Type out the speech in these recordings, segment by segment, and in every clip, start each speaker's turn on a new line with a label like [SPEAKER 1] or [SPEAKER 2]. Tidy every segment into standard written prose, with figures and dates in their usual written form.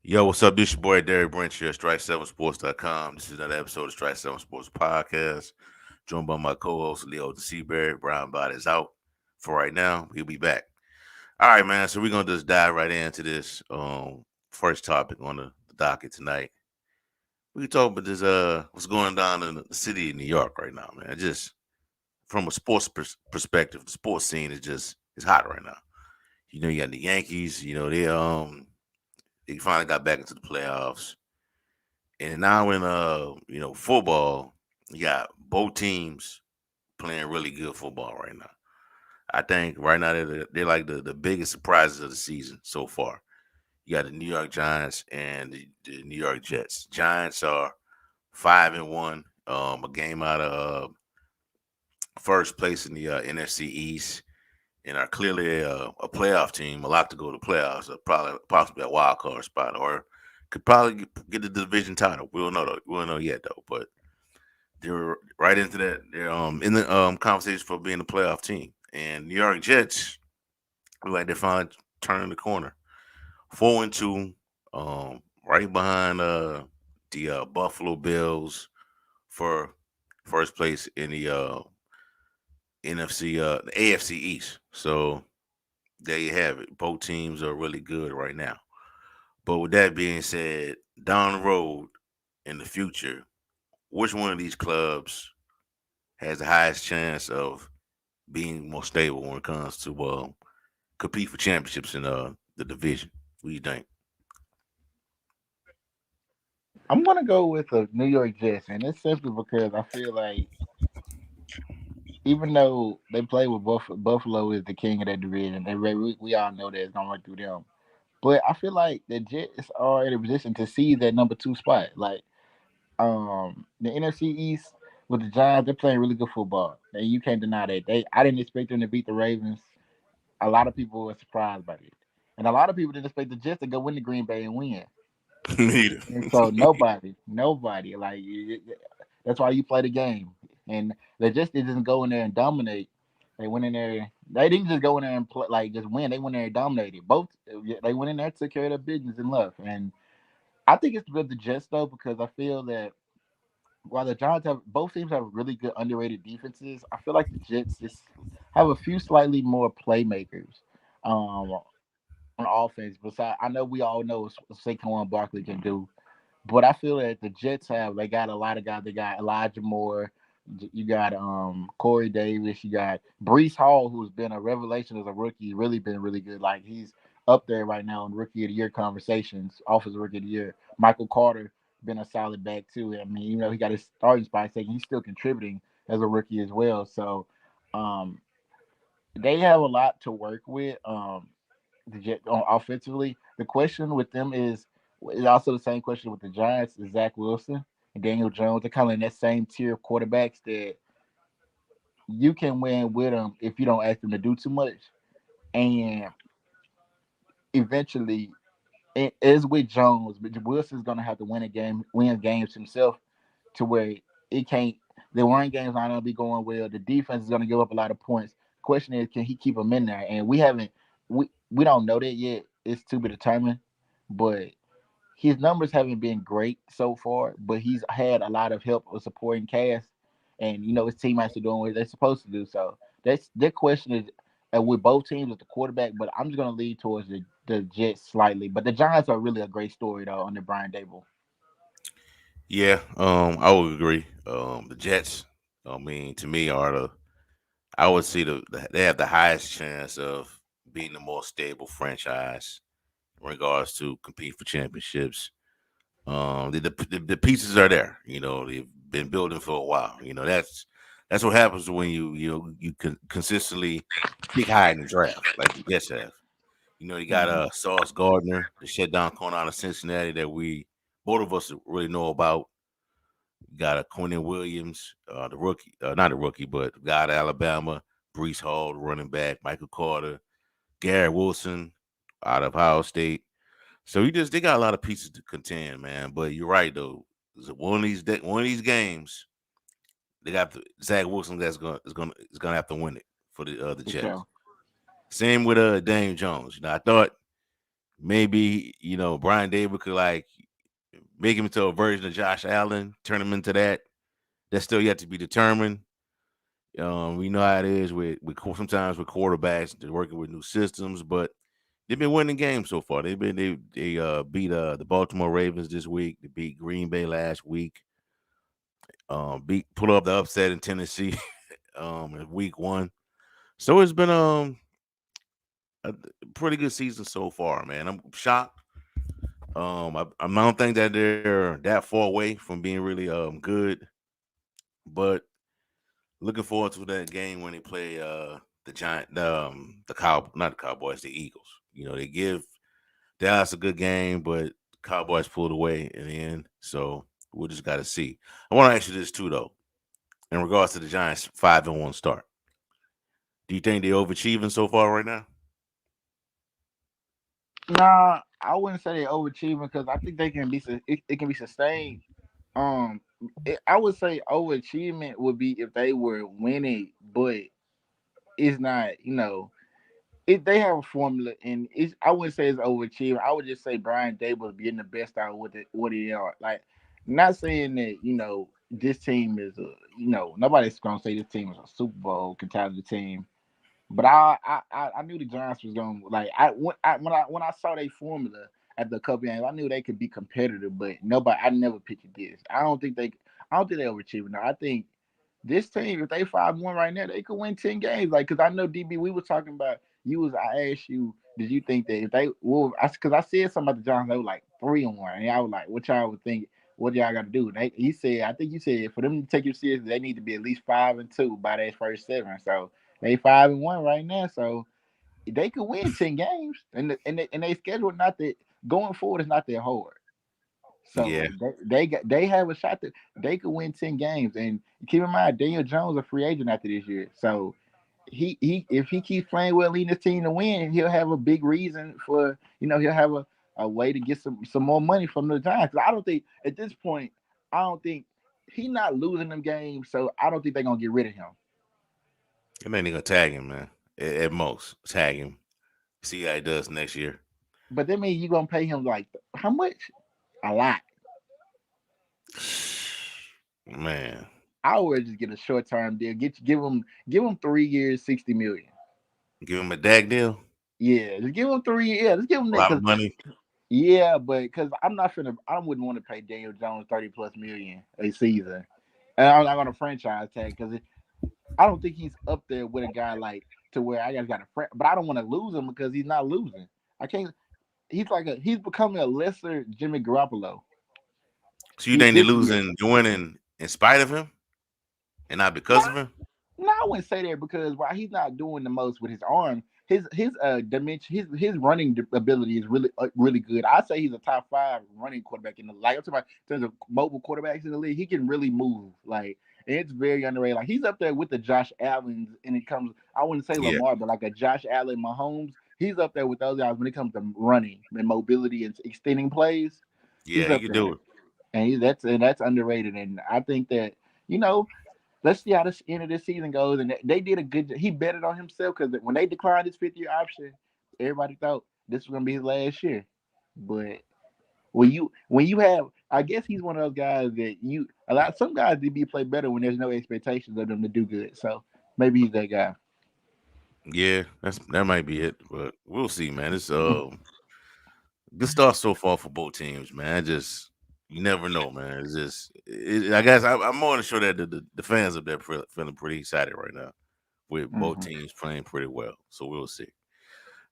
[SPEAKER 1] Yo, what's up? This your boy Derek Branch here, Strike7Sports.com. This is another episode of Strike 7 Sports Podcast. Joined by my co-host Leo the Seaberry. Brian Bott is out for right now. He'll be back. All right, man. So we're gonna just dive right into this first topic on the docket tonight. We can talk about this what's going on in the city of New York right now, man. Just from a sports perspective, the sports scene is just it's hot right now. You got the Yankees. They finally got back into the playoffs. And now in football, you got both teams playing really good football right now. I think right now they're like the biggest surprises of the season so far. You got the New York Giants and the New York Jets. Giants are 5-1, a game out of first place in the NFC East, and are clearly a playoff team. A lot to go to playoffs. Probably possibly a wild card spot, or could probably get the division title. We don't know though. We don't know yet though, but they're right into that. They're in the conversation for being a playoff team. And New York Jets look like they're finally turning the corner. 4-2, right behind the Buffalo Bills for first place in the the AFC East. So there you have it. Both teams are really good right now. But with that being said, down the road in the future, which one of these clubs has the highest chance of being more stable when it comes to compete for championships in the division? What do you think?
[SPEAKER 2] I'm gonna go with the New York Jets, and it's simply because I feel like even though they play with Buffalo is the king of that division, we all know that it's gonna run through them. But I feel like the Jets are in a position to see that number two spot. Like the NFC East with the Giants, they're playing really good football, and you can't deny that. I didn't expect them to beat the Ravens. A lot of people were surprised by it, and a lot of people didn't expect the Jets to go into Green Bay and win.
[SPEAKER 1] Neither.
[SPEAKER 2] And so nobody that's why you play the game. And they just didn't go in there and dominate. They went in there. They didn't just go in there and play, like just win. They went in there and dominated. Both they went in there, took care of their business and left. And I think it's with the Jets though because I feel that while the Giants have both teams have really good underrated defenses, I feel like the Jets just have a few slightly more playmakers. Um, on offense. Besides, I know we all know what Saquon Barkley can do, but I feel that the Jets they got a lot of guys. They got Elijah Moore. You got Corey Davis. You got Brees Hall, who's been a revelation as a rookie. Really been really good. Like he's up there right now in rookie of the year conversations. Offensive rookie of the year. Michael Carter been a solid back too. I mean, he got his starting spot taken. He's still contributing as a rookie as well. So um, they have a lot to work with. The Jet on offensively. The question with them is also the same question with the Giants is Zach Wilson and Daniel Jones. They're kind of in that same tier of quarterbacks that you can win with them if you don't ask them to do too much. And eventually, it is with Jones, but Wilson's gonna have to win games himself to where it can't. The run game's not gonna be going well. The defense is gonna give up a lot of points. Question is, can he keep them in there? And we don't know that yet. It's to be determined, but his numbers haven't been great so far. But he's had a lot of help with supporting cast, and his teammates are doing what they're supposed to do. So that's their question is with both teams with the quarterback. But I'm just gonna lead towards the Jets slightly. But the Giants are really a great story though under Brian Dable.
[SPEAKER 1] Yeah, I would agree. The Jets, I mean, to me, are I would see they have the highest chance of being the more stable franchise in regards to compete for championships. The pieces are there. They've been building for a while. That's what happens when you consistently pick high in the draft, like the Jets have. You got
[SPEAKER 2] Mhm.
[SPEAKER 1] Sauce Gardner, the shutdown corner out of Cincinnati that we both of us really know about. You got a Quentin Williams, the rookie, not a rookie, but the guy out of Alabama, Brees Hall, the running back, Michael Carter, Garrett Wilson out of Ohio State. So they got a lot of pieces to contend, man. But you're right though. One of these games, they got Zach Wilson is gonna have to win it for the
[SPEAKER 2] For
[SPEAKER 1] Jets.
[SPEAKER 2] sure.
[SPEAKER 1] Same with Dame Jones. I thought maybe Brian Dable could like make him into a version of Josh Allen, turn him into that. That's still yet to be determined. We know how it is sometimes with quarterbacks, they're working with new systems, but they've been winning games so far. They beat the Baltimore Ravens this week. They beat Green Bay last week. Beat Pull up the upset in Tennessee in week one. So it's been a pretty good season so far, man. I'm shocked. I don't think that they're that far away from being really good, but looking forward to that game when they play the Giant the Cow not the Cowboys, the Eagles. They give Dallas a good game, but Cowboys pulled away in the end. So we'll just got to see. I want to ask you this too, though, in regards to the Giants' 5-1 start. Do you think they're overachieving so far right now?
[SPEAKER 2] Nah, I wouldn't say they're overachieving because I think they can be it can be sustained. Um, I would say overachievement would be if they were winning, but it's not. They have a formula, and I wouldn't say it's overachieving. I would just say Brian Dable is getting the best out of what he are. Like, not saying that this team is nobody's gonna say this team is a Super Bowl contender team. But I knew the Giants was going to like when I saw their formula at the Cup games, I knew they could be competitive. But nobody, I never pictured this. I don't think they overachieving. Now I think this team, if they 5-1 right now, they could win 10 games. Like, cause I know DB, we were talking about I asked you, did you think that if they well, cause I said something about the Giants, they were like 3-1, and I was like, what y'all would think? What y'all got to do? He said, I think you said for them to take you seriously, they need to be at least 5-2 by their first seven. So they 5-1 right now, so they could win 10 games, and they schedule not that going forward is not that hard.
[SPEAKER 1] Yeah,
[SPEAKER 2] So they have a shot that they could win 10 games. And keep in mind, Daniel Jones a free agent after this year, so he if he keeps playing well, leading his team to win, he'll have a big reason for he'll have a way to get some more money from the Giants. 'Cause I don't think at this point, I don't think he's not losing them games, so I don't think they're gonna get rid of him.
[SPEAKER 1] I mean, they're gonna tag him, man. At most, tag him. See how he does next year.
[SPEAKER 2] But that means you're gonna pay him like how much? A lot.
[SPEAKER 1] Man,
[SPEAKER 2] I would just get a short term deal. Give him 3 years, 60 million.
[SPEAKER 1] give him a Dak deal.
[SPEAKER 2] Yeah, just give him 3 years. Yeah, just give him
[SPEAKER 1] A
[SPEAKER 2] that
[SPEAKER 1] lot of
[SPEAKER 2] because
[SPEAKER 1] money.
[SPEAKER 2] yeah, but because I wouldn't want to pay Daniel Jones 30+ million a season, and I'm not gonna franchise tag because I don't think he's up there with a guy like to where I got but I don't want to lose him because he's not losing. I can't. He's becoming a lesser Jimmy Garoppolo.
[SPEAKER 1] So you think they're
[SPEAKER 2] This year.
[SPEAKER 1] losing, they're winning in spite of him and not
[SPEAKER 2] No,
[SPEAKER 1] because of him?
[SPEAKER 2] no, I wouldn't say that because while he's not doing the most with his arm, his dimension, his running ability is really good. I say he's a top 5 running quarterback in the like. I'm talking about in terms of mobile quarterbacks in the league. He can really move like. And it's very underrated. Like he's up there with the Josh Allen's, and it comes. I wouldn't say
[SPEAKER 1] Yeah,
[SPEAKER 2] Lamar, but like a Josh Allen, Mahomes. He's up there with those guys when it comes to running and mobility and extending plays.
[SPEAKER 1] yeah,
[SPEAKER 2] He's
[SPEAKER 1] he
[SPEAKER 2] up
[SPEAKER 1] could do
[SPEAKER 2] there,
[SPEAKER 1] it.
[SPEAKER 2] and that's underrated. And I think that you know let's see how this end of this season goes. And they did a good. He betted on himself because when they declined his 5th year option, everybody thought this was gonna be his last year. But when you have, I guess he's one of those guys that some guys DB play better when there's no expectations of them to do good. So maybe he's that guy.
[SPEAKER 1] Yeah, that might be it, but we'll see, man. It's good start so far for both teams, man. You never know, man. I guess I'm more to show that the fans up there feeling pretty excited right now with both
[SPEAKER 2] Mm-hmm.
[SPEAKER 1] teams playing pretty well. So we'll see.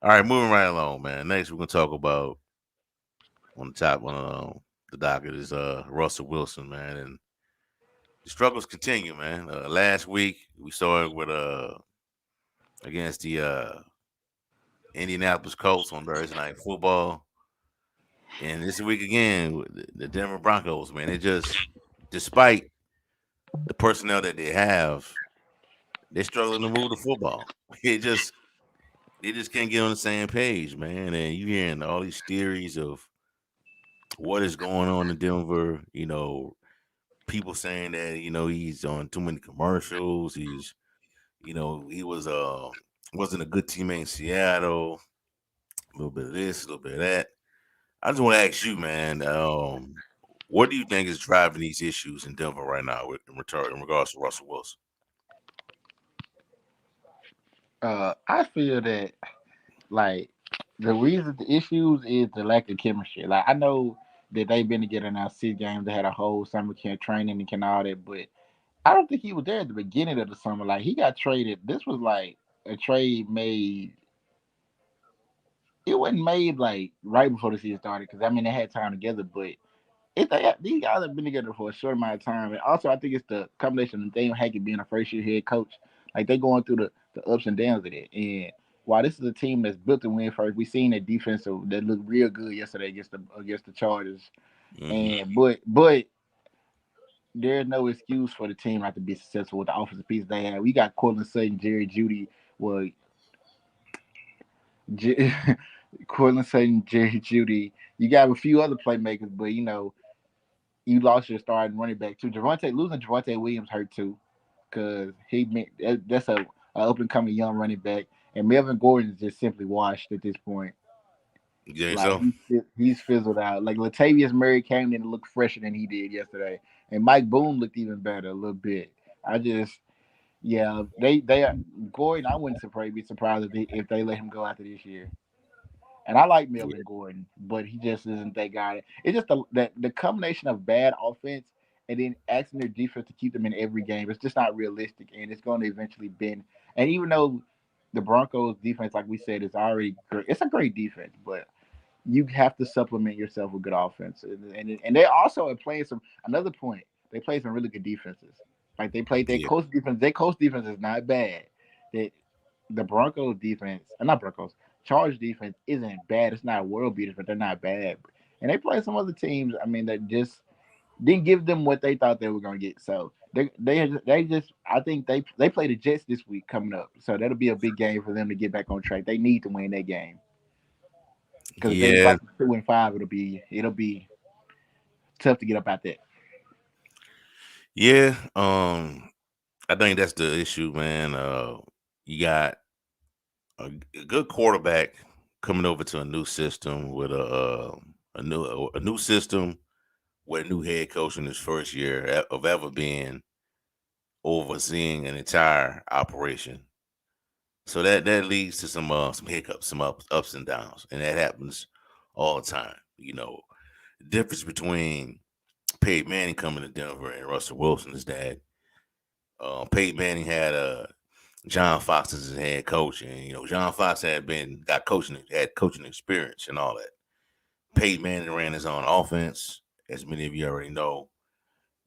[SPEAKER 1] All right, moving right along, man. Next, we're gonna talk about on the top on the docket is Russell Wilson, man, and the struggles continue, man. Last week we saw it with against the Indianapolis Colts on Thursday Night Football. And this week again, with the Denver Broncos, man, they just, despite the personnel that they have, they're struggling to move the football. They just can't get on the same page, man. And you hearing all these theories of what is going on in Denver. People saying that he's on too many commercials. He was wasn't a good teammate in Seattle. A little bit of this, a little bit of that. I just want to ask you, man. What do you think is driving these issues in Denver right now, in regards to Russell Wilson?
[SPEAKER 2] I feel that like the reason the issues is the lack of chemistry. Like I know that they've been together now 6 games. They had a whole summer camp training and all that, but I don't think he was there at the beginning of the summer. Like he got traded. This was like a trade made. It wasn't made like right before the season started because I mean they had time together, but these guys have been together for a short amount of time, and also I think it's the combination of Daniel Hackett being a first year head coach. Like they going through the ups and downs of it. And while this is a team that's built to win first, we seen that defense that looked real good yesterday against the Chargers.
[SPEAKER 1] Hmm.
[SPEAKER 2] And but there's no excuse for the team not to be successful with the offensive piece they have. We got Cortland Sutton, Jerry Judy, well, J- Cortland Sutton, Jerry Judy. You got a few other playmakers, but you lost your starting running back too. Losing Javante Williams hurt too, because that's a up and coming young running back, and Melvin Gordon is just simply washed at this point.
[SPEAKER 1] You think
[SPEAKER 2] Like
[SPEAKER 1] so?
[SPEAKER 2] he's fizzled out. Like Latavius Murray came in and looked fresher than he did yesterday, and Mike Boone looked even better a little bit. I just yeah they Gordon. I wouldn't be surprised if they let him go after this year. And I like
[SPEAKER 1] Yeah.
[SPEAKER 2] Melvin Gordon, but he just isn't that guy. It's just the combination of bad offense and then asking their defense to keep them in every game. It's just not realistic, and it's going to eventually bend. And even though the Broncos defense, like we said, is already great, it's a great defense, but you have to supplement yourself with good offense. And they also are playing some another point. They play some really good defenses. Like they played their
[SPEAKER 1] Yeah.
[SPEAKER 2] coast defense. Their coast defense is not bad. That the Broncos defense, not Broncos, Charge defense isn't bad. It's not world beaters, but they're not bad. And they play some other teams. I mean, that just didn't give them what they thought they were gonna get. So they just I think they play the Jets this week coming up. So that'll be a big game for them to get back on track. They need to win that game because if they
[SPEAKER 1] Yeah.
[SPEAKER 2] drop to 2-5, it'll be tough to get up out there.
[SPEAKER 1] Yeah. I think that's the issue, man. You got a good quarterback coming over to a new system with a new system with a new head coach in his first year of ever being overseeing an entire operation. So that leads to some hiccups, some ups and downs, and that happens all the time. The difference between Peyton Manning coming to Denver and Russell Wilson is that Peyton Manning had John Fox as his head coach, and John Fox had coaching experience and all that. Peyton Manning ran his own offense, as many of you already know.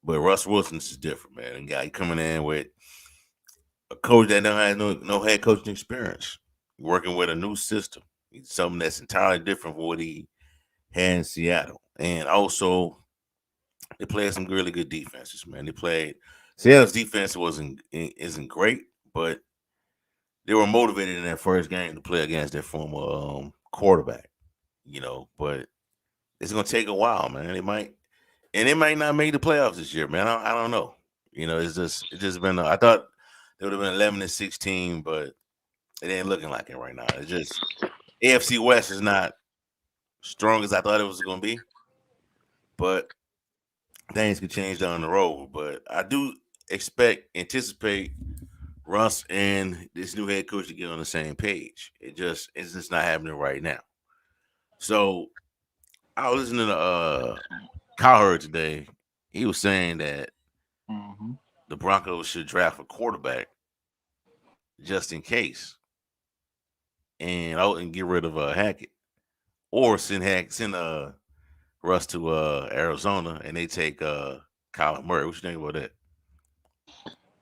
[SPEAKER 1] But Russ Wilson is different, man. And guy coming in with a coach that don't have no head coaching experience, working with a new system, something that's entirely different from what he had in Seattle. And also, they played some really good defenses, man. They played Seattle's defense isn't great, but they were motivated in that first game to play against their former quarterback. But it's gonna take a while, man. It might not make the playoffs this year, man. I don't know. It's just been. I thought they would have been 11-16, but it ain't looking like it right now. It's just AFC West is not strong as I thought it was going to be, but things could change down the road. But I do anticipate Russ and this new head coach to get on the same page. It's just not happening right now. So I was listening to Cowherd today. He was saying that
[SPEAKER 2] Hmm.
[SPEAKER 1] the Broncos should draft a quarterback just in case, and get rid of Hackett, or send Russ to Arizona, and they take Kyler Murray. What you think about that?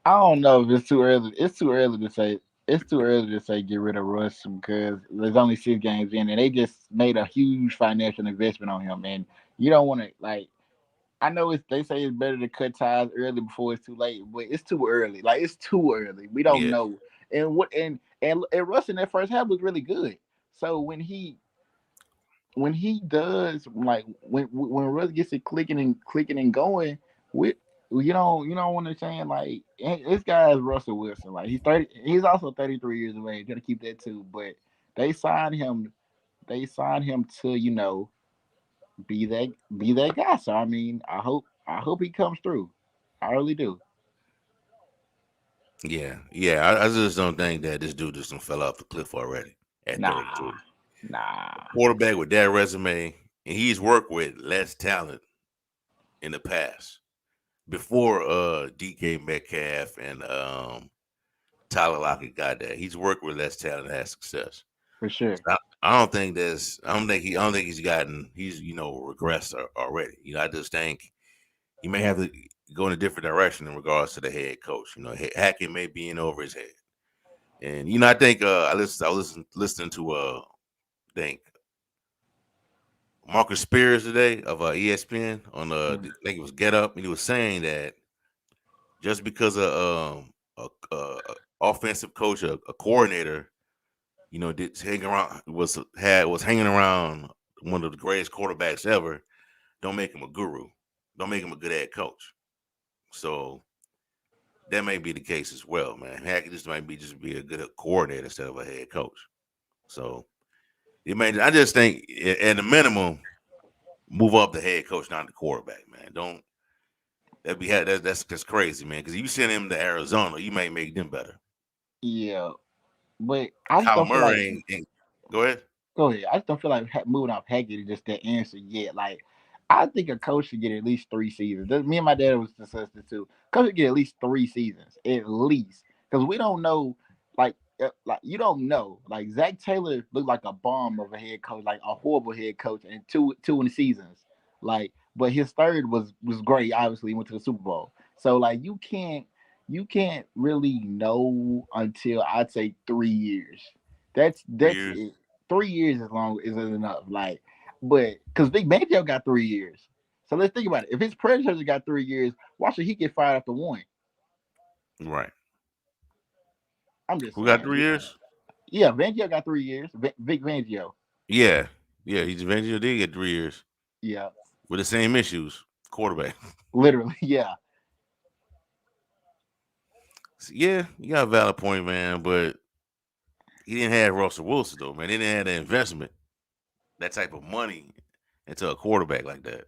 [SPEAKER 2] I don't know if it's too early. It's too early to say. It's too early to say get rid of Russ because there's only 6 games in, and they just made a huge financial investment on him. And you don't want to like. I know they say it's better to cut ties early before it's too late, but it's too early. Like it's too early. We don't
[SPEAKER 1] Yeah,
[SPEAKER 2] know. And Russ in that first half was really good. So when he does like when Russ gets it clicking and going, with you don't understand like this guy is Russell Wilson. Like he's 30. He's also 33 years of age. Gotta keep that too. But they signed him. they signed him to be that guy. So I mean, I hope he comes through. I really do.
[SPEAKER 1] Yeah. I just don't think that this dude just done fell off the cliff already at
[SPEAKER 2] Nah,
[SPEAKER 1] 33.
[SPEAKER 2] nah,
[SPEAKER 1] Quarterback with that resume, and he's worked with less talent in the past before DK Metcalf and Tyler Lockett got there. He's worked with less talent and had success.
[SPEAKER 2] for sure.
[SPEAKER 1] So I don't think I don't think he's regressed already. I just think he may have to go in a different direction in regards to the head coach. Hackett may be in over his head. And I think listening to think Marcus Spears today of ESPN on
[SPEAKER 2] Mhm.
[SPEAKER 1] I think it was Get Up, and he was saying that just because a offensive coach, a coordinator, did hang around was hanging around one of the greatest quarterbacks ever, don't make him a guru, don't make him a good head coach. So that may be the case as well, man. Hackett just might be a good coordinator instead of a head coach. So I just think at the minimum, move up the head coach, not the quarterback, man. Don't that's just crazy, man. Because you send him to Arizona, you may make them better.
[SPEAKER 2] Yeah, but I just
[SPEAKER 1] Kyle
[SPEAKER 2] don't feel like.
[SPEAKER 1] Murray go ahead.
[SPEAKER 2] Go ahead. I just don't feel like moving off Hackett is just the answer yet. Like, I think a coach should get at least 3 seasons. Me and my dad was discussing too. Coach should get at least 3 seasons, at least, because we don't know. Like you don't know. Like Zach Taylor looked like a bomb of a head coach, like a horrible head coach, and two in the seasons. Like, but his third was great. Obviously, he went to the Super Bowl. So like, you can't really know until I'd say 3 years.
[SPEAKER 1] Three
[SPEAKER 2] That's
[SPEAKER 1] years.
[SPEAKER 2] it. 3 years is long isn't enough. Like, but because Big Banjo got 3 years, so let's think about it. If his predecessor got 3 years, why should he get fired after one?
[SPEAKER 1] Right.
[SPEAKER 2] I'm just
[SPEAKER 1] Who got
[SPEAKER 2] saying.
[SPEAKER 1] 3 years?
[SPEAKER 2] Yeah, Banjo got 3 years. Vic Banjo.
[SPEAKER 1] Yeah. Yeah, he's eventually did get 3 years
[SPEAKER 2] Yeah,
[SPEAKER 1] with the same issues. Quarterback.
[SPEAKER 2] literally. Yeah,
[SPEAKER 1] Yeah, you got a valid point, man, but he didn't have Russell Wilson though, man. He didn't have the investment, that type of money into a quarterback like that.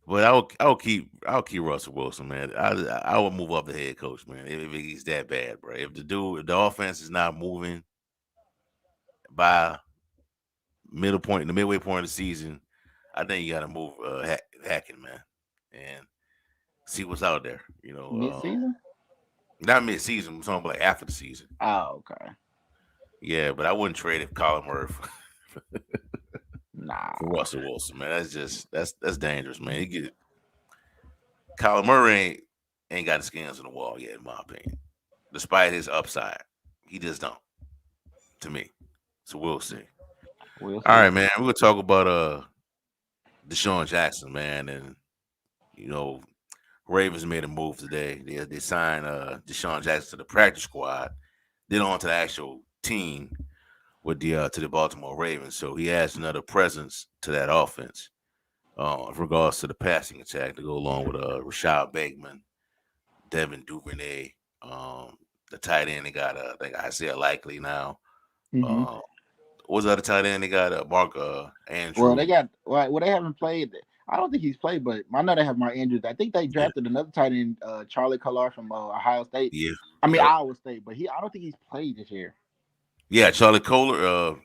[SPEAKER 1] But I'll keep Russell Wilson, man. I would move up the head coach, man, if he's that bad, bro. If the offense is not moving by the midway point of the season, I think you got to move Hackett, man, and see what's out there.
[SPEAKER 2] mid season.
[SPEAKER 1] Not mid season. I'm talking about like after the season.
[SPEAKER 2] Oh, okay.
[SPEAKER 1] Yeah, but I wouldn't trade if Colin Murray for
[SPEAKER 2] Nah,
[SPEAKER 1] Russell Wilson, man. That's dangerous, man. Kyler Murray ain't got his skins on the wall yet, in my opinion. Despite his upside, he just don't. To me, so we'll see.
[SPEAKER 2] we'll
[SPEAKER 1] All
[SPEAKER 2] see.
[SPEAKER 1] right, man. We're gonna talk about Deshaun Jackson, man, and you know Ravens made a move today. They signed Deshaun Jackson to the practice squad, then on to the actual team with the to the Baltimore Ravens. So he adds another presence to that offense. In regards to the passing attack to go along with Rashad Bateman, Devin Duvernay, the tight end they got I think Isaiah Likely now.
[SPEAKER 2] Hmm.
[SPEAKER 1] Uh, what's the other tight end they got? Mark
[SPEAKER 2] Well, they
[SPEAKER 1] Andrews.
[SPEAKER 2] got well, they haven't played. I don't think he's played, but I know they have Mark Andrews. I think they
[SPEAKER 1] Yeah,
[SPEAKER 2] drafted another tight end, Charlie Collar from Ohio State.
[SPEAKER 1] yeah,
[SPEAKER 2] I mean
[SPEAKER 1] yep,
[SPEAKER 2] Iowa State, but I don't think he's played this year.
[SPEAKER 1] yeah. Charlie Kohler.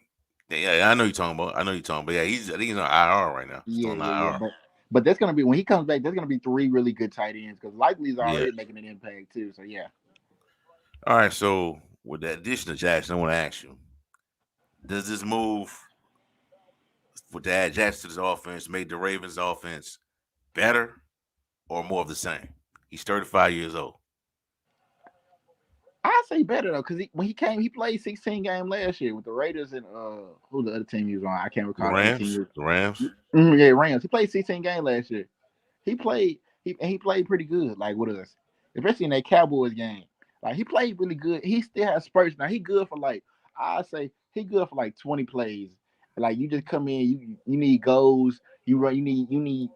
[SPEAKER 1] Yeah, I know you're talking about. I know you're talking about. Yeah, I think he's on IR right now. Still
[SPEAKER 2] Yeah,
[SPEAKER 1] on
[SPEAKER 2] yeah, yeah.
[SPEAKER 1] IR.
[SPEAKER 2] But that's gonna be when he comes back. There's gonna be three really good tight ends because Likely's
[SPEAKER 1] Yeah.
[SPEAKER 2] already making an impact too. So yeah,
[SPEAKER 1] All right. So with the addition of Jackson, I want to ask you: does this move with the add Jackson to this offense make the Ravens offense better or more of the same? He's 35 years old.
[SPEAKER 2] I say better though because when he came, he played 16 game last year with the Raiders and who the other team he was on. I can't
[SPEAKER 1] The
[SPEAKER 2] recall the other team.
[SPEAKER 1] Rams. The Rams.
[SPEAKER 2] Yeah, Rams. He played 16 game last year. He played pretty good, like with us, especially in that Cowboys game. Like he played really good. He still has spurts. Now he good for like I say he good for like 20 plays. Like you just come in, you need goals. You run. You need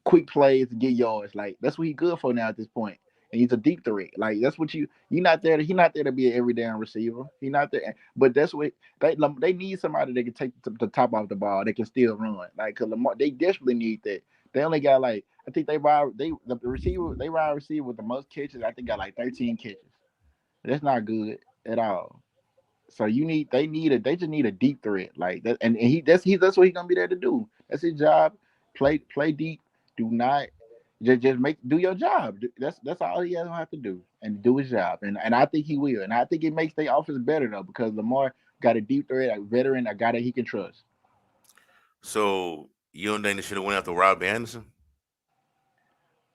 [SPEAKER 2] quick plays to get yards. Like that's what he good for now at this point. and he's a deep threat. Like that's what you not there. He not there to be an every down receiver. He not there. But that's what they need somebody that can take the top off the ball. They can still run. Like cause Lamar, they desperately need that. They only got like I think the receiver they wide receiver with the most catches. I think got like 13 catches. That's not good at all. So they just need a deep threat like that, and that's what he's gonna be there to do. That's his job. Play deep. Do not just make do your job. That's all he has to have to do and do his job. And I think he will. And I think it makes their offense better though because Lamar got a deep threat, a veteran, a guy that he can trust.
[SPEAKER 1] So you don't think they should have went after Robbie Anderson?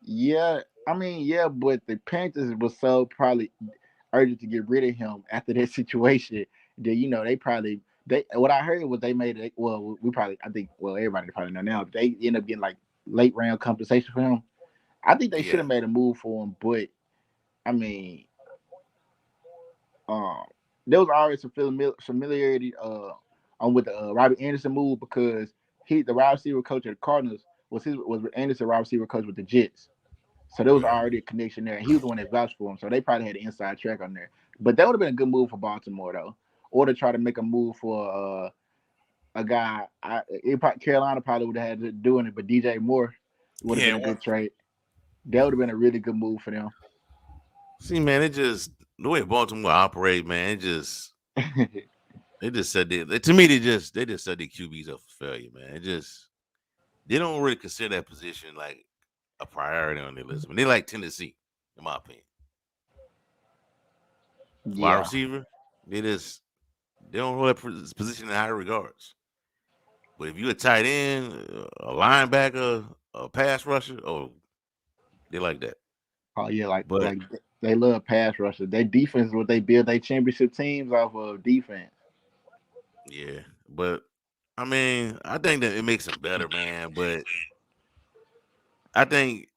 [SPEAKER 2] Yeah, I mean, yeah, but the Panthers was so probably urgent to get rid of him after that situation that they probably they what I heard was they made it well we probably I think well everybody probably know now they end up getting like late round compensation for him. I think they should
[SPEAKER 1] Yeah,
[SPEAKER 2] have made a move for him, but I mean, um, there was already some familiarity on with the Robert Anderson move because the wide receiver coach of the Cardinals was Anderson wide receiver coach with the Jets. So there was
[SPEAKER 1] right.
[SPEAKER 2] already a connection there. He was the one that vouched for him. So they probably had an inside track on there. But that would have been a good move for Baltimore though. Or to try to make a move for a guy. Carolina probably would have had to doing it, but DJ Moore would have been
[SPEAKER 1] Yeah.
[SPEAKER 2] a good trade. That would have been a really good move for them.
[SPEAKER 1] See, man, it just the way Baltimore operate, man. They just said to me they just said the QBs up for failure, man. They don't really consider that position like a priority on their list. I mean, they like Tennessee, in my opinion. Wide
[SPEAKER 2] Yeah.
[SPEAKER 1] receiver, they don't hold that position in high regards. But if you a tight end, a linebacker, a pass rusher, oh, they like that.
[SPEAKER 2] Oh yeah,
[SPEAKER 1] But
[SPEAKER 2] they love pass rushers. Their defense is what they build their championship teams off of defense.
[SPEAKER 1] yeah, but I mean, I think that it makes them better, man. But I think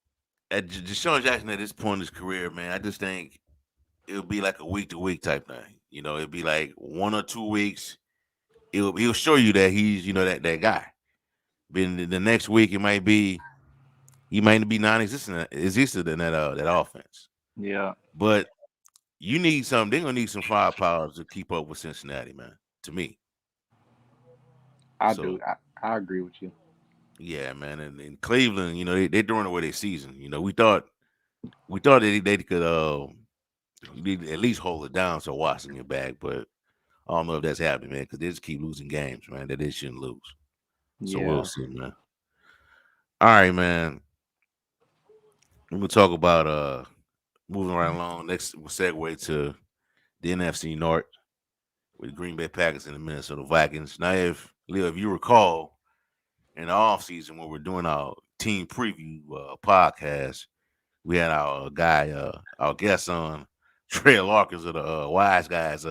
[SPEAKER 1] at Deshaun Jackson at this point in his career, man, I just think it would be like a week to week type thing. It'd be like 1 or 2 weeks. He'll show you that he's that guy. Then the next week he might be non-existent in that offense.
[SPEAKER 2] Yeah,
[SPEAKER 1] But you need some. They're gonna need some firepower to keep up with Cincinnati, man. To me,
[SPEAKER 2] I do.
[SPEAKER 1] so
[SPEAKER 2] I agree with you.
[SPEAKER 1] yeah, man. And in Cleveland, they're throwing away their season. We thought that they could at least hold it down so Washington get back, but I don't know if that's happening, man, because they just keep losing games, man, that they shouldn't lose. So we'll
[SPEAKER 2] Yeah.
[SPEAKER 1] see, man. All right, man. We're gonna talk about moving right along. Next we'll segue to the NFC North with the Green Bay Packers and the Minnesota Vikings. Now if Leo, if you recall in the offseason when we're doing our team preview podcast, we had our guy, our guest on Trey Larkins of the Wise Guys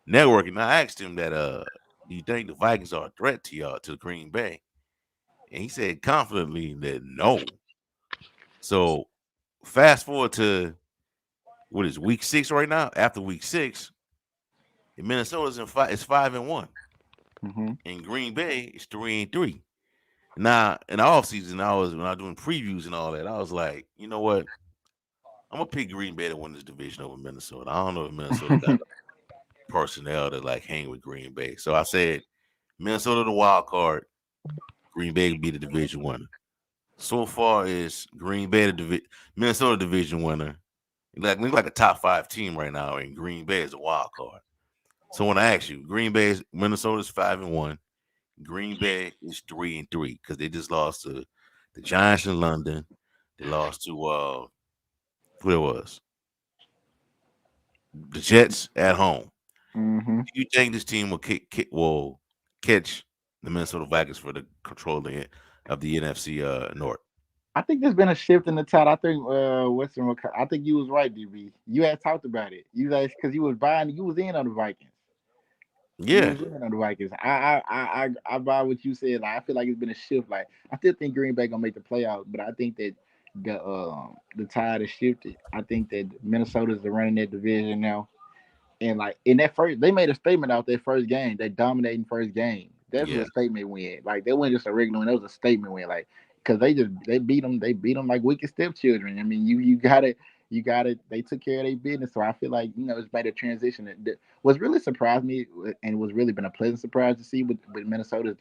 [SPEAKER 1] network, and I asked him that do you think the Vikings are a threat to y'all to Green Bay? And he said confidently that no. So fast forward to what is week 6 right now? After week 6, Minnesota's is 5-1.
[SPEAKER 2] Hmm.
[SPEAKER 1] And Green Bay is 3-3. Now in the offseason, when I was doing previews and all that, I was like, you know what? I'm gonna pick Green Bay to win this division over Minnesota. I don't know if Minnesota got personnel to like hang with Green Bay. So I said Minnesota the wild card, Green Bay will be the division winner. So far is Green Bay Minnesota division winner. Like a top 5 team right now, and Green Bay is a wild card. So when I ask you, Minnesota's 5-1, Green Bay is 3-3 because they just lost to the Giants in London. They lost to who it was the Jets at home.
[SPEAKER 2] Hmm.
[SPEAKER 1] Do you think this team will catch the Minnesota Vikings for the control of the NFC North?
[SPEAKER 2] I think there's been a shift in the tide. I think I think you was right, DB. You had talked about it. You guys because you was in on the Vikings. You
[SPEAKER 1] Yeah,
[SPEAKER 2] was in on the Vikings. I buy what you said. Like, I feel like it's been a shift. Like I still think Green Bay gonna make the playoffs, but I think that the tide has shifted. I think that Minnesota's the running that division now. And like in that first, they made a statement out their first game. They dominating first game. That was
[SPEAKER 1] yeah,
[SPEAKER 2] a statement win. Like that wasn't just a regular win. That was a statement win. Like because they beat them. They beat them like wicked stepchildren. I mean, you got it. you got it. They took care of their business, so I feel like it's made a transition. What's really surprised me and was really been a pleasant surprise to see with Minnesota is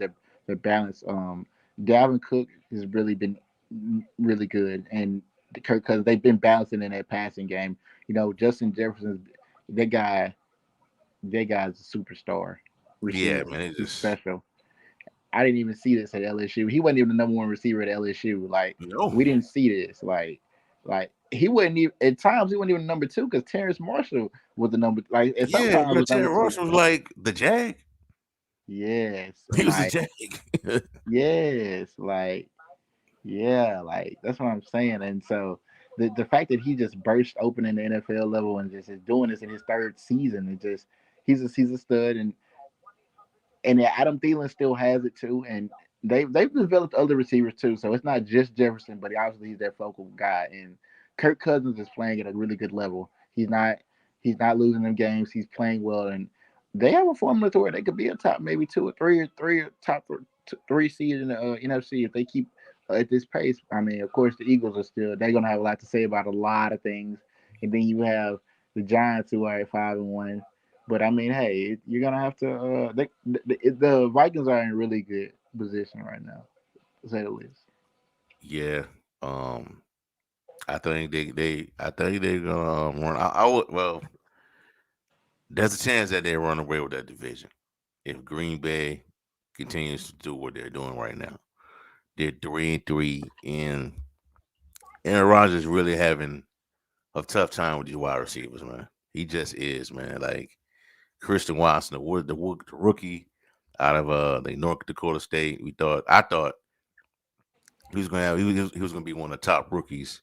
[SPEAKER 2] their balance. Dalvin Cook has really been really good, and because they've been balancing in that passing game. Justin Jefferson's that guy. That guy's a superstar
[SPEAKER 1] Yeah,
[SPEAKER 2] receiver.
[SPEAKER 1] man. It
[SPEAKER 2] He's
[SPEAKER 1] just
[SPEAKER 2] special. I didn't even see this at LSU. He wasn't even the number one receiver at LSU. Like
[SPEAKER 1] no.
[SPEAKER 2] we didn't see this. Like he wasn't even at times he wasn't even number two because Terrence Marshall was the number like and
[SPEAKER 1] Yeah,
[SPEAKER 2] sometimes
[SPEAKER 1] man.
[SPEAKER 2] was number
[SPEAKER 1] Terry
[SPEAKER 2] two.
[SPEAKER 1] Ross was like the Jag.
[SPEAKER 2] Yes,
[SPEAKER 1] He
[SPEAKER 2] and
[SPEAKER 1] was the
[SPEAKER 2] like
[SPEAKER 1] Jag.
[SPEAKER 2] yes, like yeah, like that's what I'm saying. And so the fact that he just burst open in the NFL level and just is doing this in his third season, it just he's a stud. And Adam Thielen still has it too, and they've developed other receivers too. So it's not just Jefferson, but obviously he's their focal guy. And Kirk Cousins is playing at a really good level. He's not losing them games. He's playing well, and they have a formula to where they could be a top maybe two or three or top three seed in the NFC if they keep at this pace. I mean, of course, the Eagles are still they're gonna have a lot to say about a lot of things, and then you have the Giants who are at 5-1. But I mean, hey, you're gonna have to. The Vikings are in really good position right now, to say the least.
[SPEAKER 1] Yeah. Um. I think I think they're gonna run. I would. Well, there's a chance that they run away with that division if Green Bay continues to do what they're doing right now. They're 3-3, and Aaron Rodgers really having a tough time with these wide receivers, man. He just is, man. Like Christian Watson, the rookie out of the North Dakota State. I thought he was gonna be one of the top rookies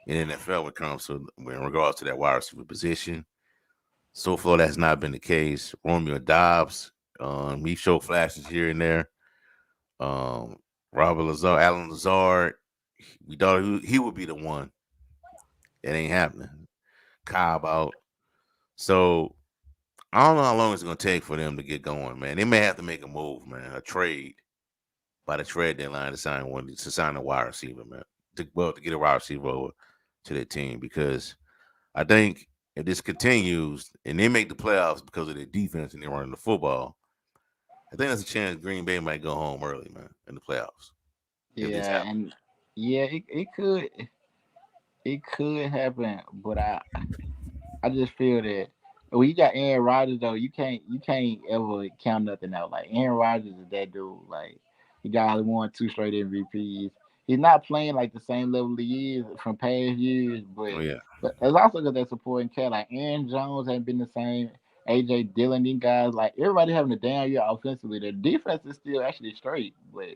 [SPEAKER 1] in NFL when it comes to in regards to that wide receiver position. So far, that's not been the case. Romeo Dobbs, he showed flashes here and there. Um, Robert Lazard, Alan Lazard, we thought he would be the one. It ain't happening. Cobb out. So I don't know how long it's gonna take for them to get going, man. They may have to make a move, man, a trade by the trade deadline to sign a wide receiver, man. To get a wide receiver over to their team because I think if this continues and they make the playoffs because of their defense and they're running the football, I think there's a chance Green Bay might go home early, man, in the playoffs if this
[SPEAKER 2] Yeah,
[SPEAKER 1] happens.
[SPEAKER 2] and yeah, it could happen, but I just feel that when you got Aaron Rodgers though, you can't ever count nothing out. Like Aaron Rodgers is that dude. Like he got won two straight MVPs. He's not playing like the same level he is from past years,
[SPEAKER 1] Oh
[SPEAKER 2] but
[SPEAKER 1] yeah,
[SPEAKER 2] it's also because that supporting cat like Aaron Jones ain't been the same. AJ Dillon, these guys like everybody having a down year offensively. Their defense is still actually straight, but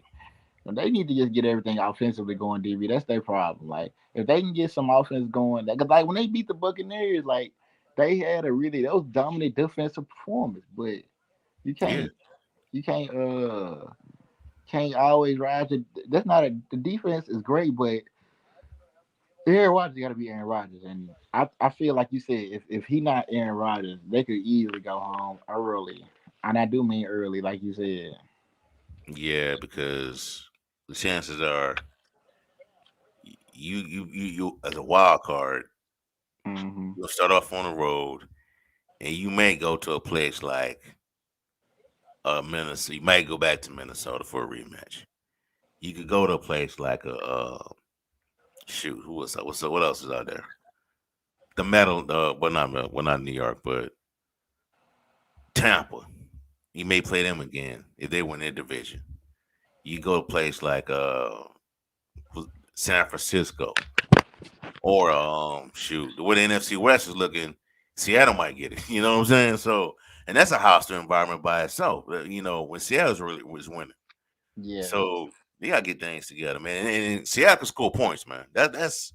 [SPEAKER 2] they need to just get everything offensively going, DB. That's their problem. Like if they can get some offense going, because like when they beat the Buccaneers, like they had a really that was dominant defensive performance. But you
[SPEAKER 1] yeah,
[SPEAKER 2] can't you can't can't always rise to that's not a the defense is great, but Aaron Rodgers got to be Aaron Rodgers, and I feel like you said if he not Aaron Rodgers, they could easily go home early, and I do mean early, like you said.
[SPEAKER 1] yeah, because the chances are you as a wild card,
[SPEAKER 2] Hmm.
[SPEAKER 1] you'll start off on the road and you may go to a place like Minnesota. You might go back to Minnesota for a rematch. You could go to a place like a shoot. Who was what else is out there? The metal. Well, not New York, but Tampa. You may play them again if they win their division. You go to a place like San Francisco or shoot the way the NFC West is looking. Seattle might get it. You know what I'm saying? So, and that's a hostile environment by itself. When Seattle's really was winning.
[SPEAKER 2] Yeah,
[SPEAKER 1] So they gotta get things together, man. And Seattle can score points, man. That's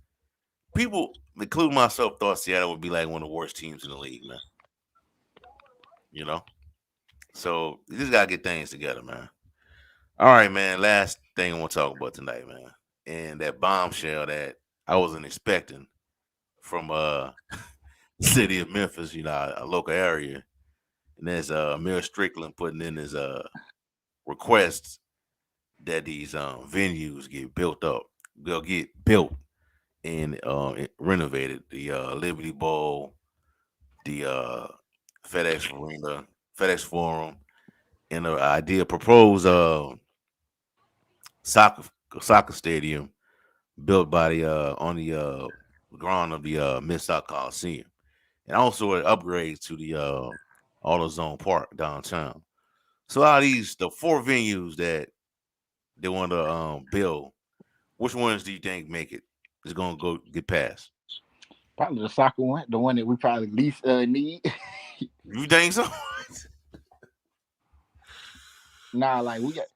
[SPEAKER 1] people, including myself, thought Seattle would be like one of the worst teams in the league, man. You know, so you just gotta get things together, man. All right, man. Last thing I want to talk about tonight, man, and that bombshell that I wasn't expecting from city of Memphis, a local area, and there's Amir Strickland putting in his requests that these venues get built up. They'll get built and it renovated the Liberty Bowl, the FedEx Arena, FedEx Forum, and the idea proposed soccer soccer stadium built by the on the ground of the Mid-South Coliseum, and also an upgrade to the AutoZone Park downtown. So out of these, the four venues that they want to build, which ones do you think make it? Is going to go get passed?
[SPEAKER 2] Probably the soccer one, the one that we probably least need.
[SPEAKER 1] You think so?
[SPEAKER 2] Nah, like we got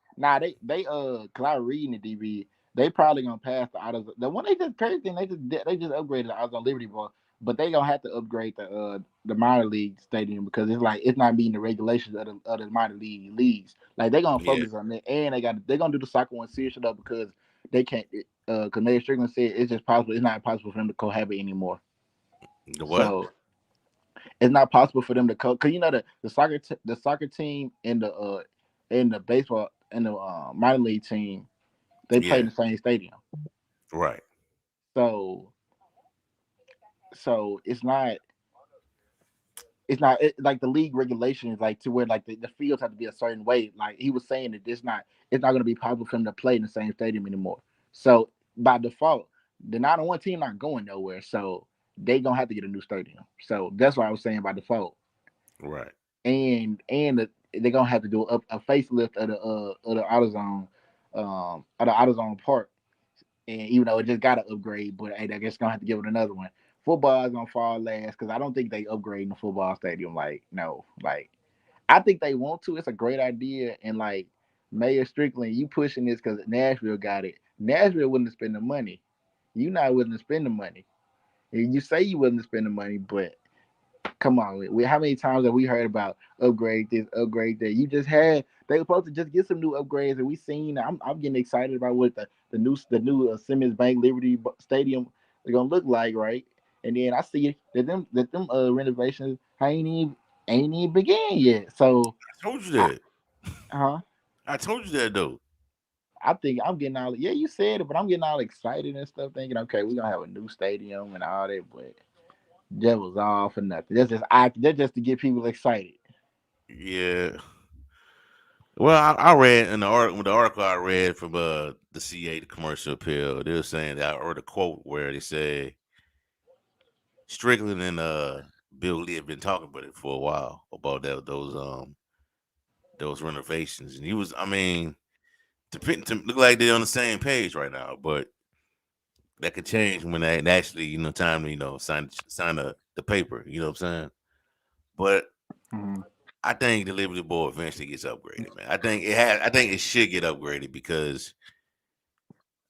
[SPEAKER 2] cause I reading the DB, they probably gonna pass the autos. The one they just crazy thing they just upgraded the autos on Liberty Ball, but they gonna have to upgrade the minor league stadium because it's like it's not meeting the regulations of the minor league leagues. Like they gonna
[SPEAKER 1] Yeah.
[SPEAKER 2] focus on that, and they gonna do the soccer one serious up because they can't. Because Mayor Strickland said it's just possible. It's not possible for them to cohabit anymore.
[SPEAKER 1] The what?
[SPEAKER 2] So it's not possible for them to because you know the soccer team and the baseball and the minor league team they play in
[SPEAKER 1] Yeah.
[SPEAKER 2] the same stadium.
[SPEAKER 1] Right.
[SPEAKER 2] So it's not like the league regulations like to where like the fields have to be a certain way. Like he was saying that it's not going to be possible for them to play in the same stadium anymore. So by default, the 901 team not going nowhere. So they gonna have to get a new stadium. So that's what I was saying by default.
[SPEAKER 1] Right.
[SPEAKER 2] They're gonna have to do a facelift of the AutoZone of the AutoZone Park. And even though it just got an upgrade, but hey, I guess gonna have to give it another one. Football is gonna fall last because I don't think they upgrading the football stadium. Like no, like I think they want to. It's a great idea, and like Mayor Strickland, you pushing this because Nashville got it. Nashville wouldn't spend the money. You not willing to spend the money. And you say you willing to spend the money, but come on, how many times have we heard about upgrade this, upgrade that? You just had they were supposed to just get some new upgrades, and we seen. I'm getting excited about what the new Simmons Bank Liberty Stadium is gonna look like, right? And then I see that them renovations ain't even began yet. So
[SPEAKER 1] I told you
[SPEAKER 2] I
[SPEAKER 1] that.
[SPEAKER 2] huh
[SPEAKER 1] I told you that though.
[SPEAKER 2] I think I'm getting all yeah you said it, but I'm getting all excited and stuff, thinking okay we're gonna have a new stadium and all that, but that was all for nothing. That's just to get people excited.
[SPEAKER 1] Yeah. Well, I read in the article I read from the CA, the commercial appeal, they were saying that I heard a quote where they say Strickland and Bill Lee have been talking about it for a while about those renovations, and he was, I mean, to look like they're on the same page right now, but that could change when they actually, time to sign the paper. You know what I'm saying? But
[SPEAKER 2] Mhm.
[SPEAKER 1] I think the Liberty Bowl eventually gets upgraded, man. I think it has. I think it should get upgraded because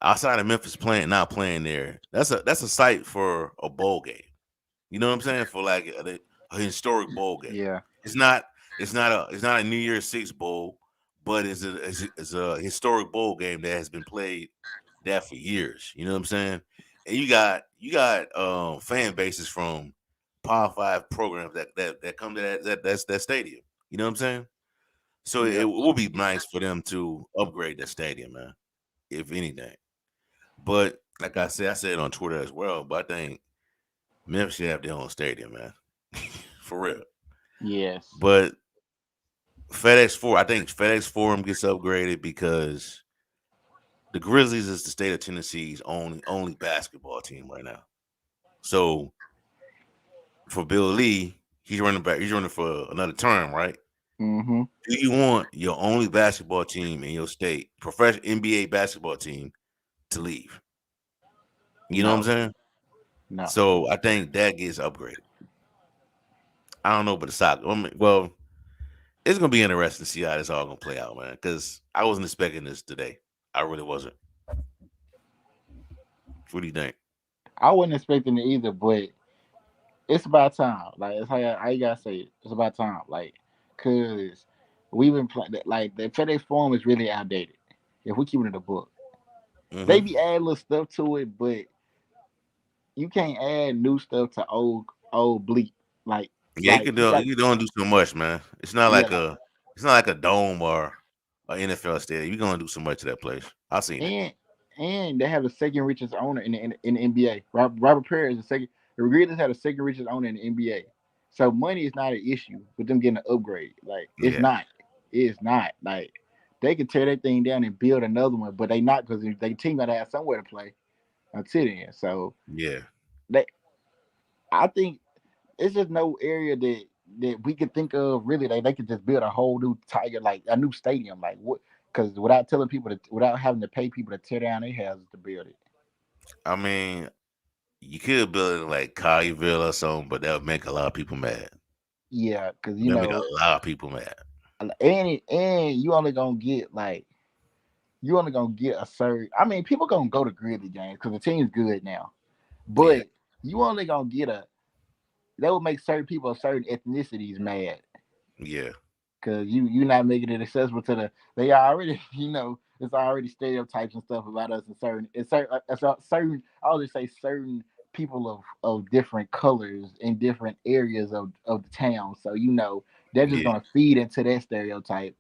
[SPEAKER 1] outside of Memphis playing not playing there, that's a site for a bowl game. You know what I'm saying? For like a historic bowl game.
[SPEAKER 2] Yeah.
[SPEAKER 1] It's not it's not a New Year's Six bowl, but it's a historic bowl game that has been played there for years. You know what I'm saying? And you got fan bases from Power Five programs that come to that stadium. You know what I'm saying? So it
[SPEAKER 2] Yep.
[SPEAKER 1] will be nice for them to upgrade the stadium, man. If anything. But like I said it on Twitter as well. But I think Memphis should have their own stadium, man. For real.
[SPEAKER 2] Yes.
[SPEAKER 1] But I think FedEx Forum gets upgraded because the Grizzlies is the state of Tennessee's only basketball team right now. So for Bill Lee, he's running back. He's running for another term, right?
[SPEAKER 2] Mm-hmm.
[SPEAKER 1] Do you want your only basketball team in your state, professional NBA basketball team, to leave? You know what I'm
[SPEAKER 2] No.
[SPEAKER 1] saying?
[SPEAKER 2] No.
[SPEAKER 1] So I think that gets upgraded. I don't know about the soccer. I mean, well, it's gonna be interesting to see how this all gonna play out, man. Because I wasn't expecting this today. I really wasn't. What do you think?
[SPEAKER 2] I wasn't expecting it either, but it's about time. Like it's how you gotta say it. It's about time. Like, cause we've been playing like the FedEx form is really outdated. If we keep it in the book, they
[SPEAKER 1] Hmm.
[SPEAKER 2] be adding little stuff to it, but you can't add new stuff to old bleak. Like
[SPEAKER 1] Yeah,
[SPEAKER 2] like you got
[SPEAKER 1] you don't do so much, man.
[SPEAKER 2] yeah like
[SPEAKER 1] It's not like a dome or an NFL stadium. You gonna do so much to that place. I seen it.
[SPEAKER 2] and and they have the second richest owner in the NBA. Robert Perry is the second. The Grizzlies have the second richest owner in the NBA. So money is not an issue with them getting an upgrade. Like it's
[SPEAKER 1] Yeah,
[SPEAKER 2] not. It's not. Like they could tear that thing down and build another one, but they not because they team gotta have somewhere to play until then. So
[SPEAKER 1] yeah,
[SPEAKER 2] they, I think it's just no area that we could think of really. They could just build a whole new Tiger, like a new stadium, like what? Because without telling people to, without having to pay people to tear down their houses to build it.
[SPEAKER 1] I mean, you could build it like Collierville or something, but that would make a lot of people mad.
[SPEAKER 2] Yeah, because
[SPEAKER 1] That make a lot of people mad.
[SPEAKER 2] and you only gonna get like you only gonna get a certain. I mean, people gonna go to Grizzly games because the team's good now,
[SPEAKER 1] Yeah,
[SPEAKER 2] but you only gonna get a. That would make certain people of certain ethnicities mad
[SPEAKER 1] yeah,
[SPEAKER 2] because you not making it accessible to the. They already it's already stereotypes and stuff about us and certain. I'll just say certain people of different colors in different areas of the town. So they're just
[SPEAKER 1] yeah,
[SPEAKER 2] gonna feed into that stereotype.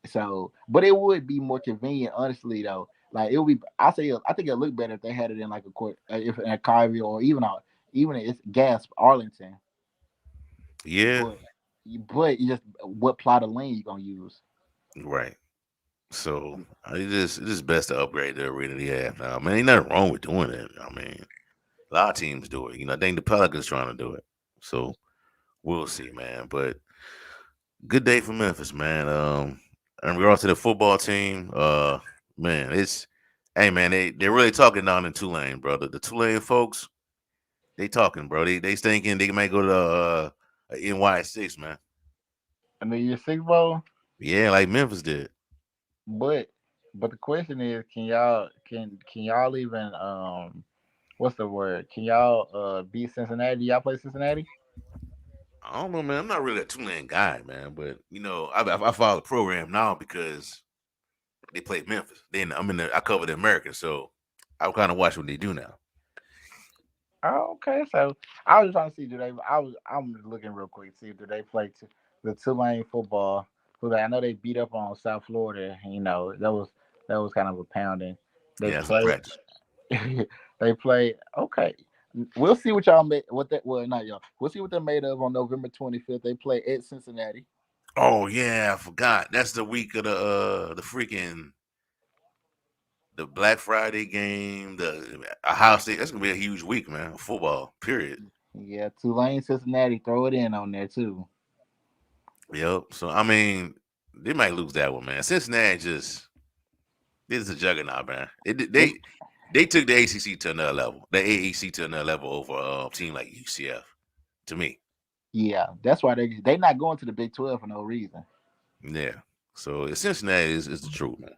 [SPEAKER 2] So, but it would be more convenient, honestly, though. Like it would be, I think it'd look better if they had it in like a court, if in a Carvey or even it's Gasp Arlington.
[SPEAKER 1] yeah.
[SPEAKER 2] But you just what plot of land you gonna use?
[SPEAKER 1] Right. So it is best to upgrade the arena they have now. Man, ain't nothing wrong with doing it. I mean, a lot of teams do it. I think the Pelicans trying to do it. So we'll see, man. But good day for Memphis, man. In regards to the football team, man, it's hey man, they're really talking down in Tulane, brother. The Tulane folks, they talking, bro. They thinking they might go to NY6, man.
[SPEAKER 2] I mean, your Six Bowl,
[SPEAKER 1] Yeah, like Memphis did.
[SPEAKER 2] but the question is, can y'all even what's the word? Can y'all beat Cincinnati? Y'all play Cincinnati?
[SPEAKER 1] I don't know, man. I'm not really a Tulane guy, man. But I follow the program now because they play Memphis. Then I cover the Americans, so I kind of watch what they do now.
[SPEAKER 2] Oh, okay. So I was just trying to see, I'm just looking real quick, see do they play the Tulane football? Who I know they beat up on South Florida. That was kind of a pounding. They
[SPEAKER 1] Yeah, it's a
[SPEAKER 2] play.
[SPEAKER 1] practice.
[SPEAKER 2] They play. Okay, we'll see what y'all made. What that? Well, not y'all. We'll see what they're made of on November 25th. They play at Cincinnati.
[SPEAKER 1] Oh yeah, I forgot. That's the week of the freaking the Black Friday game, the Ohio State. That's gonna be a huge week, man. Football, period.
[SPEAKER 2] Yeah, Tulane, Cincinnati. Throw it in on there too.
[SPEAKER 1] Yep. So I mean, they might lose that one, man. Cincinnati just this is a juggernaut, man.
[SPEAKER 2] They,
[SPEAKER 1] They took the ACC to another level, the AAC to another level over a team like UCF. To me,
[SPEAKER 2] yeah, that's why they not going to the Big 12 for no reason.
[SPEAKER 1] yeah. So Cincinnati is the truth, man.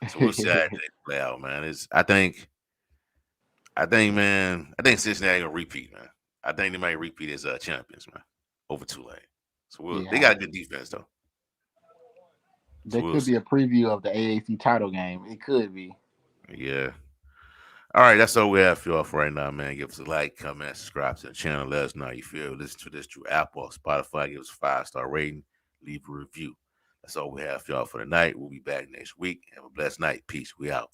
[SPEAKER 1] So we'll see how they play out, man. Man. I think Cincinnati gonna repeat, man. I think they might repeat as champions, man, over Tulane. So they
[SPEAKER 2] Yeah,
[SPEAKER 1] got a good defense though. So
[SPEAKER 2] there
[SPEAKER 1] we'll
[SPEAKER 2] could be
[SPEAKER 1] see.
[SPEAKER 2] a preview of the AAC title game. It could be.
[SPEAKER 1] Yeah. All right, that's all we have for y'all for right now, man. Give us a like, comment, subscribe to the channel. Let us know how you feel. Listen to this through Apple or Spotify. Give us a 5-star rating. Leave a review. That's all we have for y'all for tonight. We'll be back next week. Have a blessed night. Peace. We out.